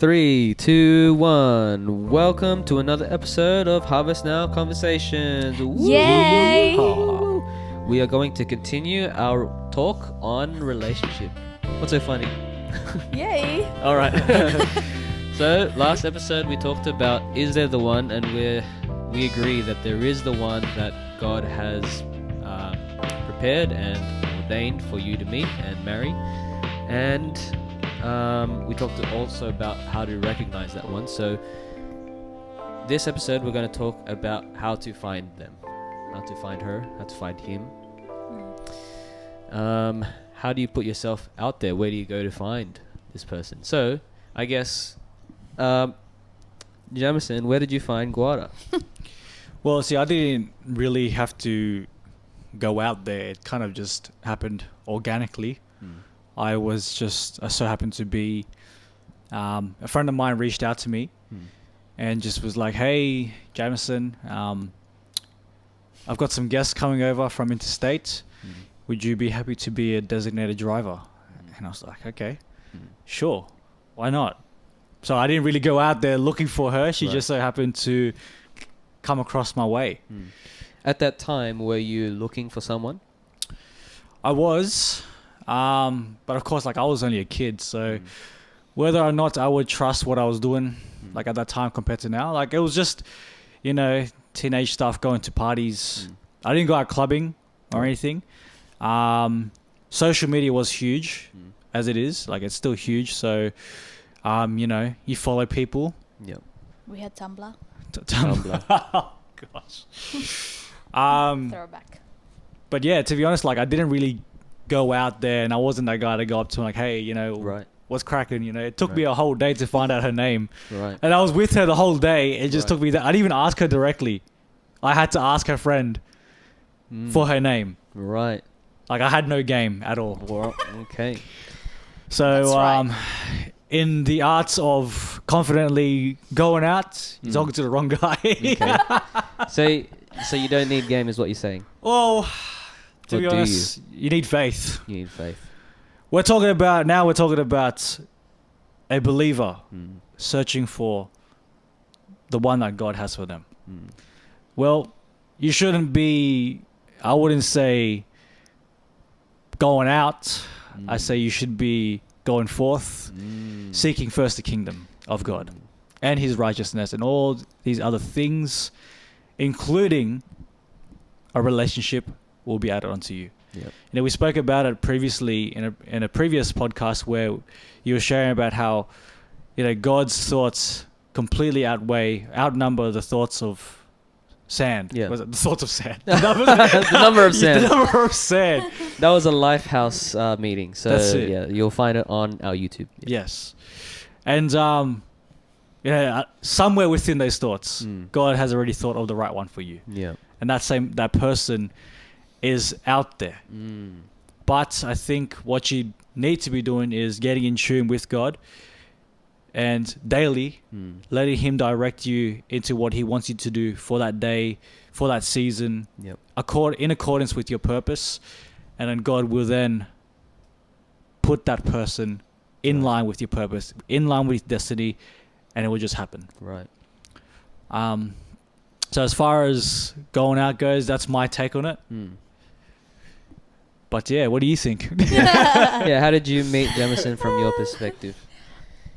3, 2, 1. Welcome to another episode of Harvest Now Conversations. Yay! Woo! We are going to continue our talk on relationship. What's so funny? Yay! All right. So last episode we talked about is there the one, and we agree that there is the one that God has prepared and ordained for you to meet and marry, and we talked also about how to recognize that one. So this episode we're going to talk about how to find them, how to find her, how to find him. How do you put yourself out there? Where do you go to find this person? So I guess Jamison, where did you find Guada? Well, see, I didn't really have to go out there. It kind of just happened organically. I so happened to be, a friend of mine reached out to me and just was like, hey, Jamison, I've got some guests coming over from interstate. Would you be happy to be a designated driver? And I was like, okay, sure, why not? So I didn't really go out there looking for her. She just so happened to come across my way. At that time, were you looking for someone? I was, but of course, like, I was only a kid, so whether or not I would trust what I was doing, like, at that time compared to now, like, it was just, teenage stuff, going to parties. I didn't go out clubbing or anything. Social media was huge, as it is. Like, it's still huge. So, you follow people. Yep. We had Tumblr. Tumblr. Oh, gosh. Throwback. But yeah, to be honest, like, I didn't really go out there, and I wasn't that guy to go up to, like, hey, Right. what's cracking? It took me a whole day to find out her name. Right. And I was with her the whole day. It just took me that. I didn't even ask her directly. I had to ask her friend for her name. Right. Like, I had no game at all. Well, okay. So, That's right. in the arts of confidently going out, you're talking to the wrong guy. Okay. So you don't need game, is what you're saying? Well, to Or be do honest, you need faith. You need faith. We're talking about a believer searching for the one that God has for them. Well, you shouldn't be, I wouldn't say going out. I say you should be going forth, seeking first the kingdom of God and his righteousness and all these other things, including a relationship, will be added onto you. Yep. We spoke about it previously in a previous podcast where you were sharing about how, God's thoughts completely outnumber the thoughts of sand. Yeah. Was it the thoughts of sand? The number of sand. The number of sand. That was a Lifehouse meeting. So That's it. yeah, you'll find it on our YouTube. Yes. And, somewhere within those thoughts, God has already thought of the right one for you. Yeah. And that person is out there. But I think what you need to be doing is getting in tune with God and daily letting him direct you into what he wants you to do for that day, for that season, in accordance with your purpose. And then God will then put that person in line with your purpose, in line with destiny, and it will just happen. Right. So as far as going out goes, that's my take on it. But yeah, what do you think? Yeah. How did you meet Jamison from your perspective?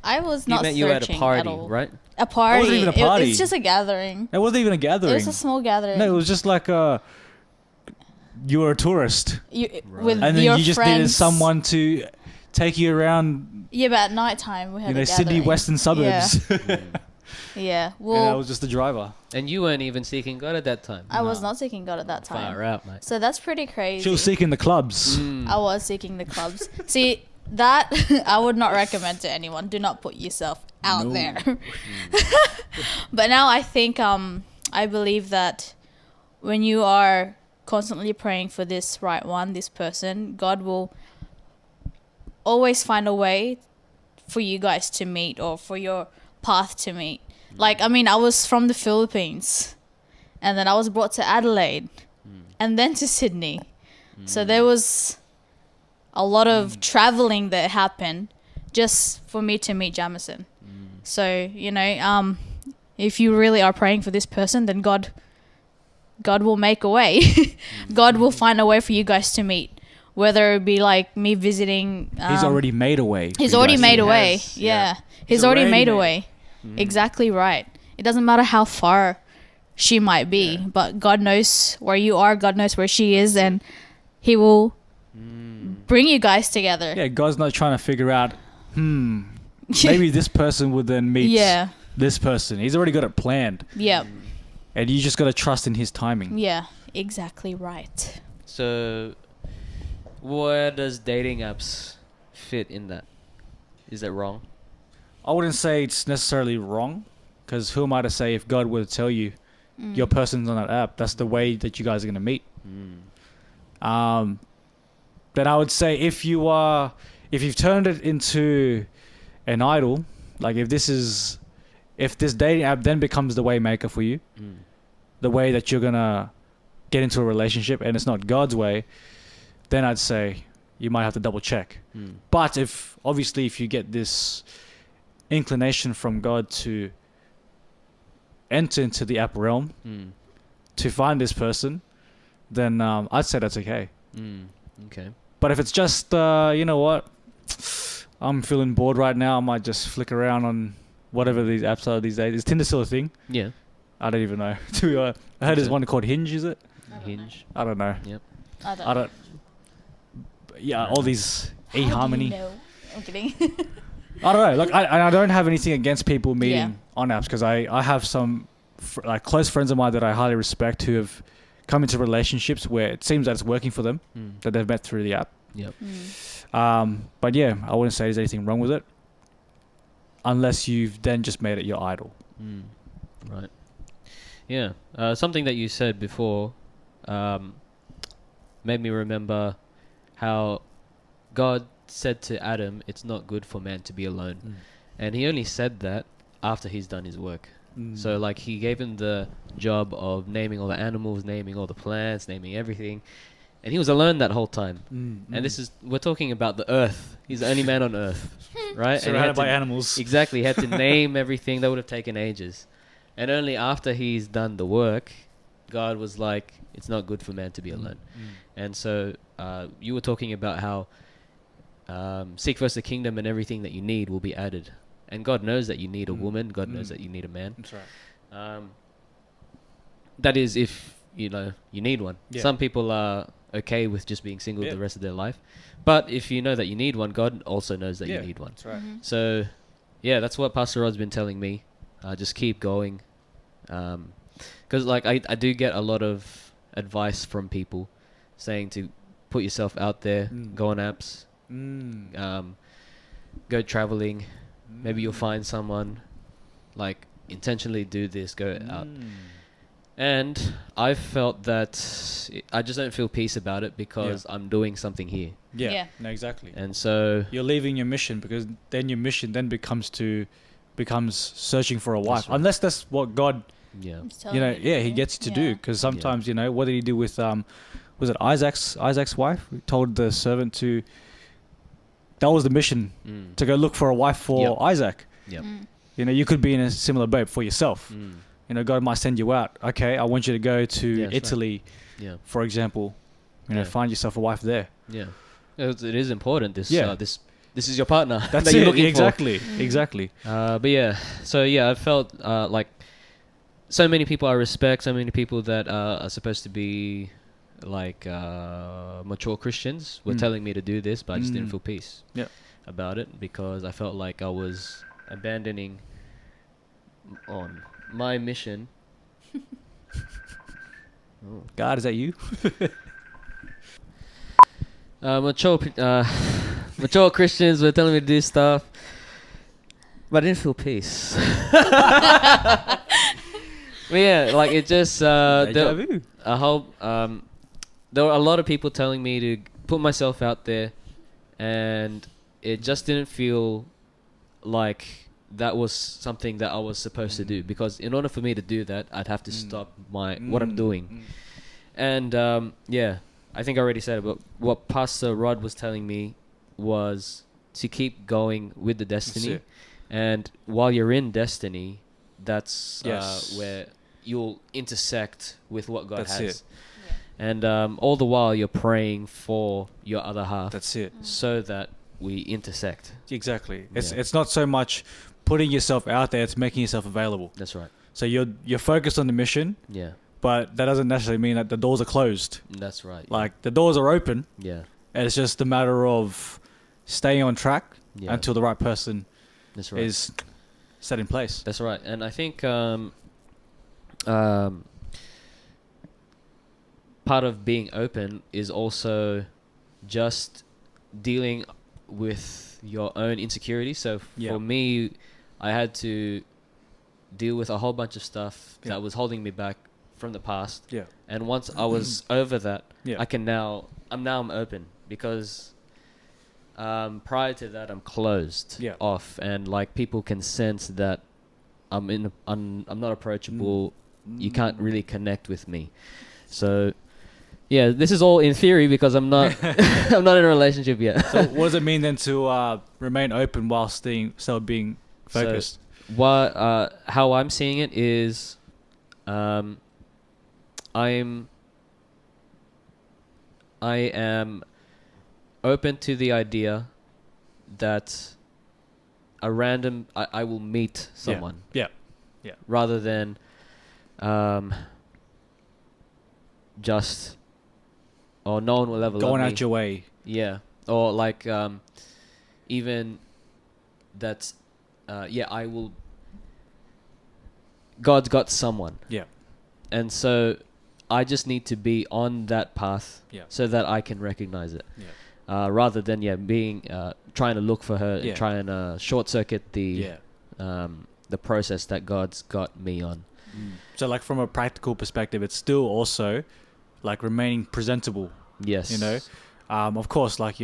I was not You at a searching party, at all. right? A party. It wasn't even a party. It's just a gathering. It wasn't even a gathering. It was a small gathering. No, it was just like you were a tourist. With And then your you just friends. needed someone to take you around, Yeah, but at night time we had a gathering. Sydney western suburbs. Yeah. And I Well, was just the driver. And you weren't even seeking God at that time. I was not seeking God at that time. Far out, mate. So that's pretty crazy. She was seeking the clubs. I was seeking the clubs. See, that I would not recommend to anyone. Do not put yourself out there. But now I think I believe that when you are constantly praying for this right one, this person, God will always find a way for you guys to meet or for your path to meet. Like, I mean, I was from the Philippines and then I was brought to Adelaide and then to Sydney. So there was a lot of traveling that happened just for me to meet Jamison. So, if you really are praying for this person, then God will make a way. God will find a way for you guys to meet. Whether it be like me visiting. He's already made a way. He's already made a way. Has, Yeah. He's already made a way. Exactly right. It doesn't matter how far she might be, but God knows where you are. God knows where she is, and He will bring you guys together. Yeah, God's not trying to figure out, maybe this person would then meet this person. He's already got it planned. Yeah. And you just got to trust in His timing. Yeah, exactly right. So, where does dating apps fit in that? Is that wrong? I wouldn't say it's necessarily wrong, because who am I to say if God were to tell you your person's on that app, that's the way that you guys are going to meet. Then I would say if you've turned it into an idol, like if this dating app then becomes the way maker for you, the way that you're going to get into a relationship, and it's not God's way, then I'd say you might have to double check. But if you get this inclination from God to enter into the app realm to find this person, then I'd say that's okay. Okay. But if it's just, you know what, I'm feeling bored right now, I might just flick around on whatever these apps are these days. Is Tinder still a thing? Yeah. I don't even know. I heard there's one called Hinge, is it? Hinge. I don't know. Yep. I don't. Yeah, all these eHarmony. No, I'm kidding. I don't know. Like, I don't have anything against people meeting on apps, because I have some like close friends of mine that I highly respect who have come into relationships where it seems that it's working for them, that they've met through the app. Yep. But yeah, I wouldn't say there's anything wrong with it, unless you've then just made it your idol. Right. Yeah. Something that you said before made me remember how God said to Adam, it's not good for man to be alone. And he only said that after he's done his work. So like he gave him the job of naming all the animals, naming all the plants, naming everything. And he was alone that whole time. And we're talking about the earth. He's the only man on earth, right? Surrounded by animals. Exactly. He had to name everything. That would have taken ages. And only after he's done the work, God was like, it's not good for man to be alone. And so you were talking about how seek first the kingdom and everything that you need will be added. And God knows that you need a woman. God knows that you need a man. That's right. That is if, you need one. Yeah. Some people are okay with just being single the rest of their life. But if you know that you need one, God also knows that you need one. That's right. So, yeah, that's what Pastor Rod's been telling me. Just keep going. Because, I do get a lot of advice from people saying to put yourself out there, go on apps, go traveling. Maybe you'll find someone, intentionally do this, go out. And I felt that I just don't feel peace about it because I'm doing something here. Yeah. No, exactly. And so you're leaving your mission, because then your mission then becomes searching for a wife. Right. Unless that's what God, he gets you to do. Because sometimes, what did he do with, was it Isaac's wife? He told the servant that was the mission, to go look for a wife for Isaac. Yep. You could be in a similar boat for yourself. God might send you out. Okay, I want you to go to Italy, for example. Find yourself a wife there. Yeah, it is important. This is your partner. That's that you're looking exactly, for. Exactly. But yeah, so I felt like so many people I respect, so many people that are supposed to be mature Christians were telling me to do this, but I just didn't feel peace about it, because I felt like I was abandoning on my mission. God, is that you? Mature Christians were telling me to do stuff, but I didn't feel peace. But yeah, it just there were a lot of people telling me to put myself out there, and it just didn't feel like that was something that I was supposed to do, because in order for me to do that, I'd have to stop what I'm doing. And I think I already said it, but what Pastor Rod was telling me was to keep going with the destiny And while you're in destiny, that's Yes. where you'll intersect with what God That's has. it. And all the while you're praying for your other half, That's it. so that we intersect. Exactly. It's Yeah. it's not so much putting yourself out there; it's making yourself available. That's right. So you're focused on the mission, Yeah, but that doesn't necessarily mean that the doors are closed. that's right. Like the doors are open, yeah, and it's just a matter of staying on track yeah, until the right person that's right. is set in place. That's right. And I think part of being open is also just dealing with your own insecurity. So Yeah. for me, I had to deal with a whole bunch of stuff Yeah. that was holding me back from the past. Yeah. And once I was over that, Yeah. I'm open, because prior to that I'm closed Yeah. off, and like people can sense that I'm not approachable. You can't really connect with me. So yeah, this is all in theory because I'm not I'm not in a relationship yet. So what does it mean then to remain open while still being focused? What how I'm seeing it is, I am open to the idea that I will meet someone, Yeah. rather than just, or no one will ever Going love me. out your way. Yeah, or like even that's I will. God's got someone, Yeah. and so I just need to be on that path, Yeah. so that I can recognize it, Yeah. rather than being trying to look for her Yeah. and try and short circuit Yeah. the process that God's got me on. So like from a practical perspective, it's still also like remaining presentable. Yes, You know, of course, like,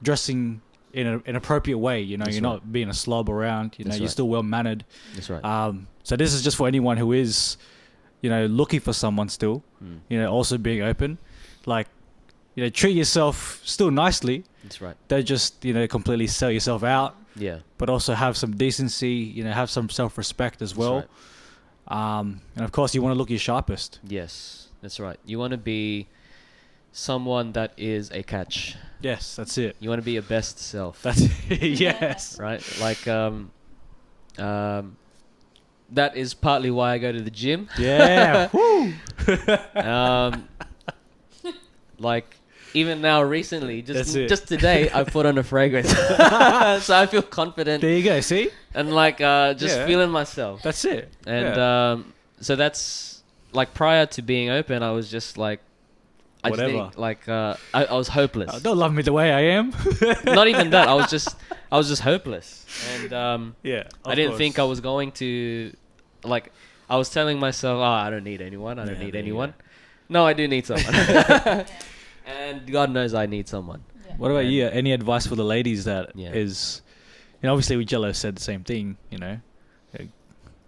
dressing in an appropriate way. That's You're right. not being a slob around. That's You're right. still well mannered. that's right. So this is just for anyone who is, looking for someone still. Also being open, like, treat yourself still nicely. That's right. Don't just completely sell yourself out, Yeah, but also have some decency. Have some self-respect as well. right. And of course, you want to look your sharpest. Yes, that's right. You want to be someone that is a catch. Yes, that's it. You want to be your best self. That's yes. Right? Like that is partly why I go to the gym. Yeah. Woo. Like even now recently, That's it. just today I put on a fragrance. So I feel confident There you go. See, and like just Yeah. feeling myself. that's it. And Yeah. so that's like prior to being open, I was just like I just Whatever. didn't- like I was hopeless. Don't love me the way I am. Not even that. I was just hopeless. And Yeah. I didn't think I was going to, like, I was telling myself, oh, I don't need anyone. I don't Yeah, need there you anyone. No, I do need someone. And God knows I need someone. What about you? Any advice for the ladies that Yeah. is, obviously with Gelo said the same thing.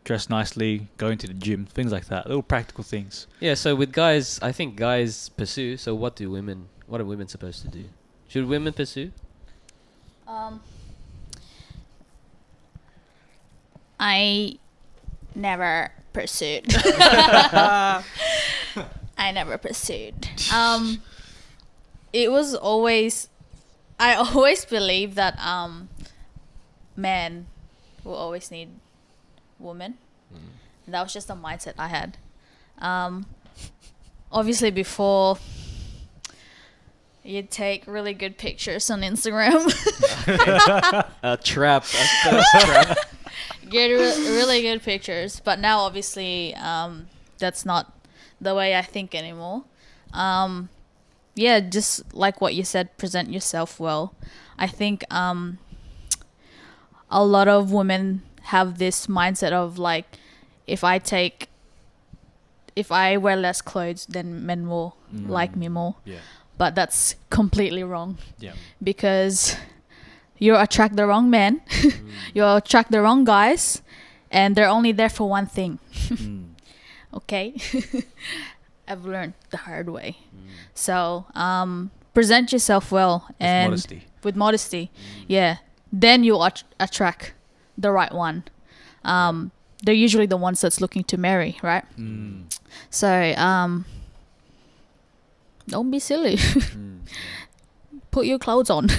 Dress nicely, going to the gym, things like that. Little practical things. Yeah, so with guys, I think guys pursue. So what are women supposed to do? Should women pursue? I never pursued. I never pursued. It was always, I always believed that men will always need women. And that was just the mindset I had. Obviously, before you take really good pictures on Instagram, A trap. A thirst trap. get really good pictures, but now obviously that's not the way I think anymore. Just like what you said, present yourself well. I think a lot of women have this mindset of like, if I wear less clothes, then men will like me more. Yeah. But that's completely wrong, Yeah. because you attract the wrong men, you attract the wrong guys, and they're only there for one thing. Okay? I've learned the hard way. So present yourself well and modesty. with modesty. Yeah. Then you'll attract the right one. They're usually the ones that's looking to marry, right? So don't be silly. Put your clothes on.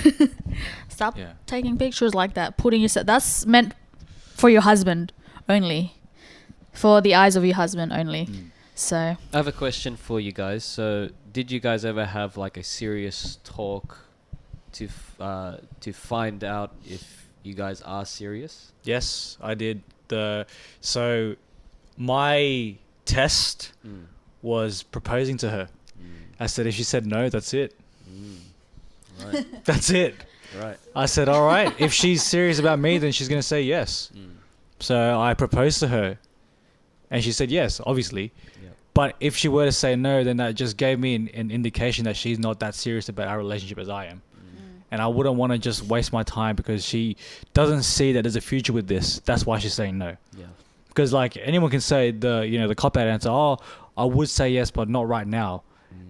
Stop taking pictures like that. Putting yourself. That's meant for your husband only, for the eyes of your husband only. So I have a question for you guys. So did you guys ever have like a serious talk to find out if you guys are serious? Yes, I did. So my test was proposing to her. I said if she said no, that's it. Right. That's it. Right. I said, all right, if she's serious about me, then she's going to say yes. So I proposed to her and she said yes, obviously. Yep. But if she were to say no, then that just gave me an indication that she's not that serious about our relationship as I am. And I wouldn't want to just waste my time because she doesn't see that there's a future with this. That's why she's saying no. Yeah. Because like anyone can say the cop-out answer, oh, I would say yes, but not right now.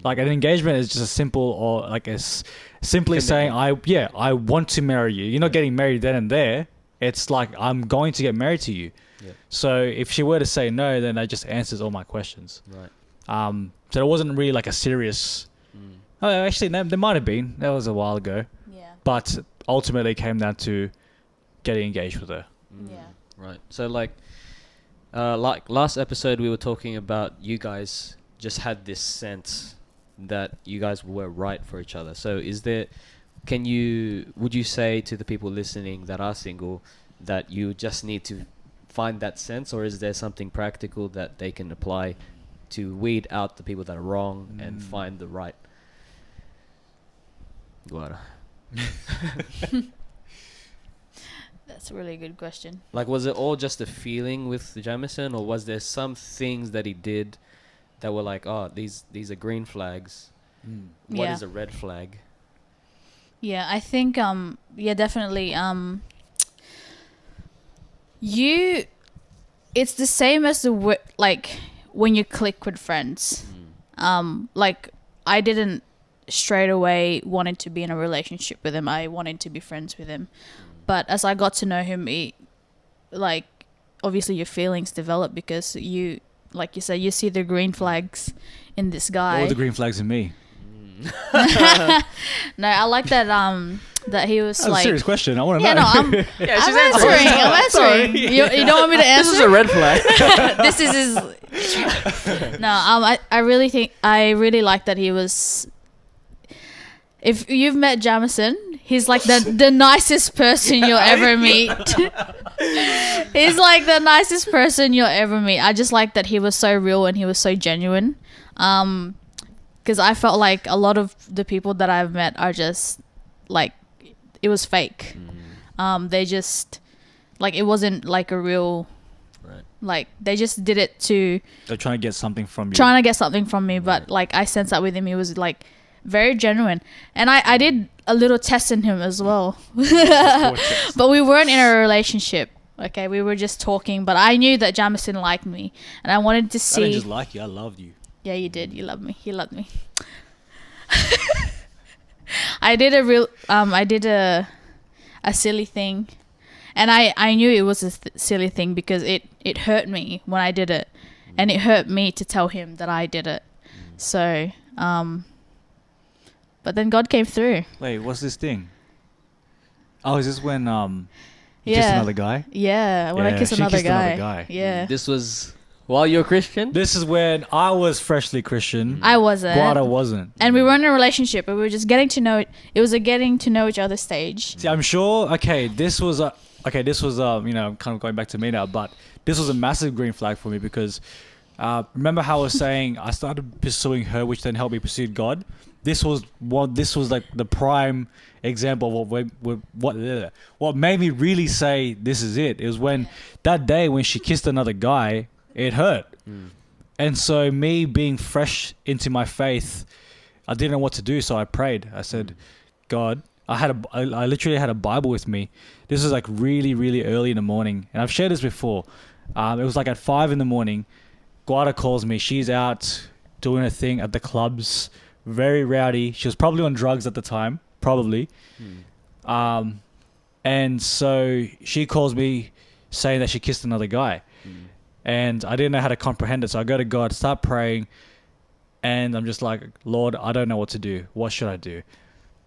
Like an engagement is just a simple or like simply saying I want to marry you. You're not getting married then and there. It's like I'm going to get married to you. Yeah. So if she were to say no, then that just answers all my questions. Right. So it wasn't really like a serious. Oh, actually, there might have been. That was a while ago. yeah, But ultimately, it came down to getting engaged with her. yeah, Right. So like last episode, we were talking about you guys just had this sense that you guys were right for each other. So would you say to the people listening that are single that you just need to find that sense, or is there something practical that they can apply to weed out the people that are wrong and find the right? Guada. that's a really good question. Like, was it all just a feeling with Jamison, or was there some things that he did that were like, oh, these are green flags? What is a red flag? Yeah, I think definitely it's the same as like when you click with friends. Like I didn't straight away wanted to be in a relationship with him. I wanted to be friends with him. But as I got to know him, like obviously your feelings develop because you, like you said, you see the green flags in this guy. What were the green flags in me? No, I like that that he was That's like a serious question. I want to yeah, know. no, I'm answering. You don't want me to answer? This is a red flag. This is his. No, I really like that he was. If you've met Jamison, he's like the nicest person you'll ever meet. He's like the nicest person you'll ever meet. I just like that he was so real and he was so genuine. Because I felt like a lot of the people that I've met are just like, it was fake. They just, like, it wasn't like a real, like, they just did it to... They're trying to get something from you. Trying to get something from me, but like, I sensed that with him, he was like, very genuine. And I did a little test in him as well. But we weren't in a relationship. Okay, we were just talking, but I knew that Jamison liked me. And I wanted to see... I didn't just like you, I loved you. Yeah, you did. You loved me. You loved me. I did a silly thing, and I knew it was a silly thing because it hurt me when I did it, and it hurt me to tell him that I did it. So, but then God came through. Wait, what's this thing? Oh, is this when you kissed another guy? Yeah, when I kissed another guy. Yeah. This was while you're Christian? This is when I was freshly Christian. I wasn't. Guada wasn't. And we weren't in a relationship, but we were just getting to know it. It was a getting to know each other stage. See, I'm sure. Okay, this was kind of going back to me now, but this was a massive green flag for me because remember how I was saying I started pursuing her, which then helped me pursue God. This was like the prime example of what made me really say this is it. It was when that day when she kissed another guy. It hurt. And so me being fresh into my faith, I didn't know what to do. So I prayed. I said, God, I literally had a Bible with me. This was like really, really early in the morning. And I've shared this before. It was like at 5 a.m. Guada calls me. She's out doing a thing at the clubs. Very rowdy. She was probably on drugs at the time. Probably. And so she calls me saying that she kissed another guy. And I didn't know how to comprehend it. So I go to God, start praying. And I'm just like, Lord, I don't know what to do. What should I do?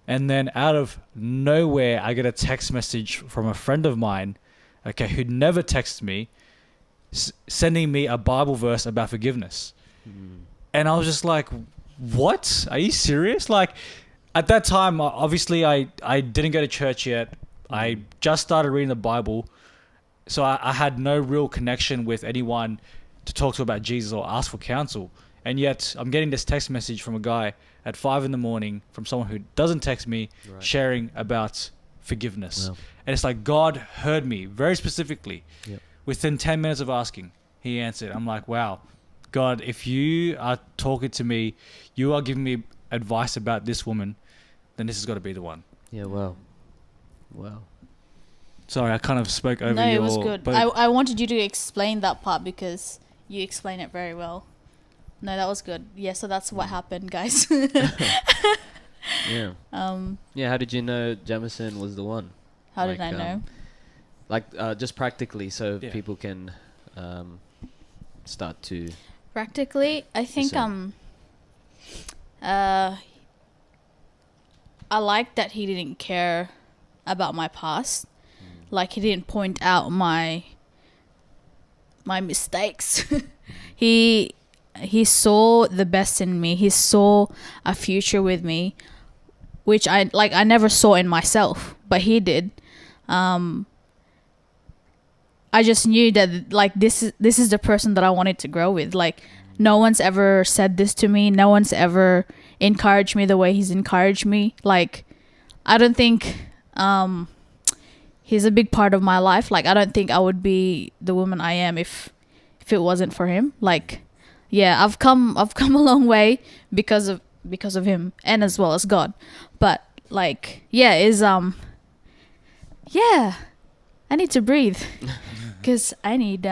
And then out of nowhere, I get a text message from a friend of mine, okay, who never texts me, sending me a Bible verse about forgiveness. And I was just like, what? Are you serious? Like, at that time, obviously, I didn't go to church yet. I just started reading the Bible. So I had no real connection with anyone to talk to about Jesus or ask for counsel. And yet I'm getting this text message from a guy at 5 a.m. from someone who doesn't text me, sharing about forgiveness. Wow. And it's like God heard me very specifically. Yep. Within 10 minutes of asking, he answered. I'm like, wow, God, if you are talking to me, you are giving me advice about this woman, then this has got to be the one. Yeah, wow. Wow. Sorry, I kind of spoke over No, your... it was good. I wanted you to explain that part because you explain it very well. No, that was good. Yeah, so that's what happened, guys. Yeah. Yeah, how did you know Jamison was the one? How did I know? Just practically, so people can start to... Practically, I think I like that he didn't care about my past. Like, he didn't point out my mistakes. He saw the best in me. He saw a future with me, which I never saw in myself, but he did. I just knew that, like, this is the person that I wanted to grow with. Like, no one's ever said this to me. No one's ever encouraged me the way he's encouraged me. Like, I don't think he's a big part of my life. Like, I don't think I would be the woman I am if it wasn't for him. Like, yeah, I've come a long way because of him, and as well as God. But like, I need to breathe because I need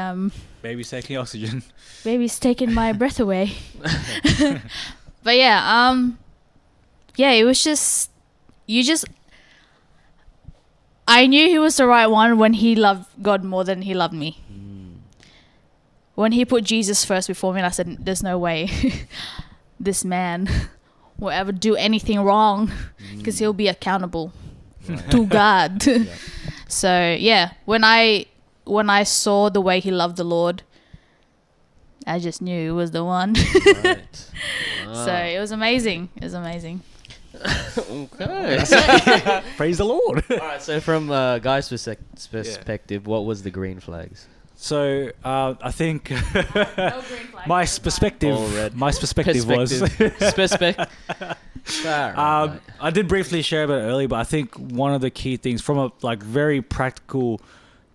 baby's taking oxygen. Baby's taking my breath away. But it was just I knew he was the right one when he loved God more than he loved me. When he put Jesus first before me, and I said, there's no way this man will ever do anything wrong because he'll be accountable to God. So, when I saw the way he loved the Lord, I just knew it was the one. Right. Wow. So, it was amazing. It was amazing. Okay. Praise the Lord. All right, so from Guy's perspective, what was the green flags? So I think No green flag. my perspective was I did briefly share about it earlier, but I think one of the key things from a very practical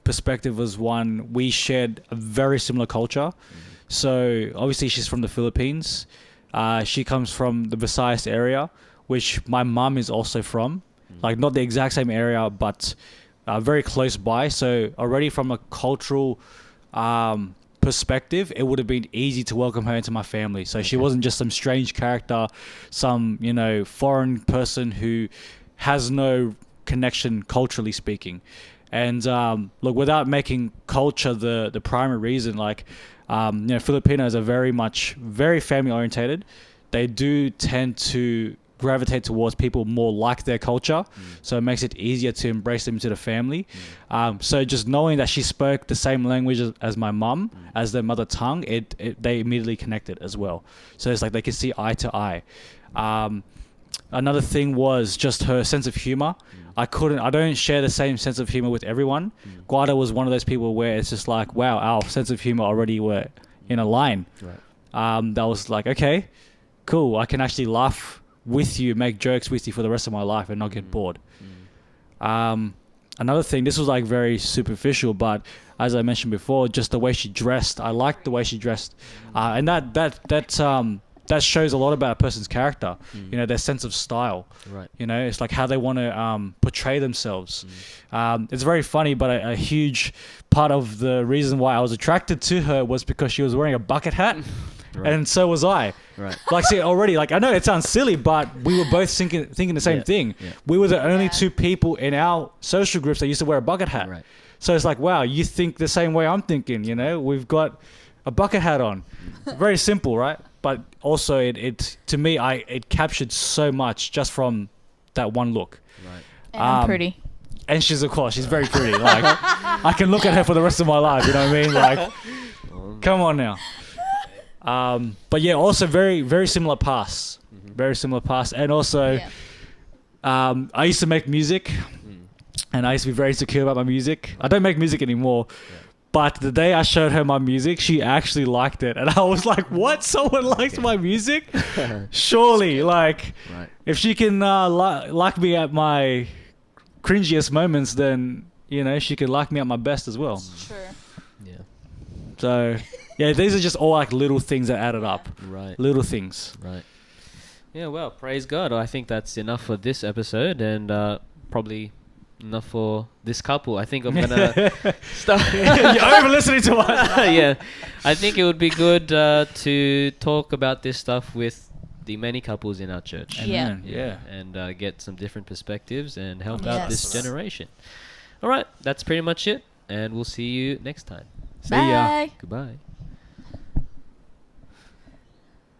perspective was one, we shared a very similar culture. So obviously she's from the Philippines. She comes from the Visayas area, which my mum is also from. Like, not the exact same area, but very close by. So already from a cultural perspective, it would have been easy to welcome her into my family. So she wasn't just some strange character, some, foreign person who has no connection culturally speaking. And look, without making culture the primary reason, Filipinos are very family orientated. They do tend to gravitate towards people more like their culture, so it makes it easier to embrace them into the family. So just knowing that she spoke the same language as my mum, as their mother tongue, they immediately connected as well. So it's like they could see eye to eye. Another thing was just her sense of humor. I don't share the same sense of humor with everyone. Guada was one of those people where it's just like, wow, our sense of humor already were in a line. Right. That was like, okay, cool. I can actually laugh with you, make jokes with you for the rest of my life and not get bored. Another thing, this was very superficial, but as I mentioned before, just the way she dressed. I liked the way she dressed. And that shows a lot about a person's character, their sense of style. Right. It's like how they want to portray themselves. It's very funny, but a huge part of the reason why I was attracted to her was because she was wearing a bucket hat. Right. and so was I. Right. Like, see, already, like, I know it sounds silly, but we were both thinking the same Yeah, thing. yeah. We were the only Yeah. two people in our social groups that used to wear a bucket hat. Right. So it's like, wow, you think the same way I'm thinking, you know? We've got a bucket hat on. Very simple, right? But also, it to me, it captured so much just from that one look. Right. And I'm Um, pretty. And she's very pretty. Like, I can look at her for the rest of my life. You know what I mean? Like, come on now. But yeah, also very, very similar paths. Very similar paths. And also, Yeah. I used to make music, and I used to be very insecure about my music. I don't make music anymore. But the day I showed her my music, she actually liked it. And I was like, what? Someone likes my music? Surely. Like, Right. if she can like me at my cringiest moments, then, you know, she can like me at my best as well. Sure. Yeah. So, yeah, these are just all like little things that added up. Right. Little things. Right. Yeah, well, praise God. I think that's enough for this episode, and probably enough for this couple. I think I'm gonna start. You're over listening to us. Yeah, I think it would be good to talk about this stuff with the many couples in our church. Yeah. Amen. Yeah. And get some different perspectives and help out this Yes. generation. All right, that's pretty much it, and we'll see you next time. See ya. Bye. Goodbye.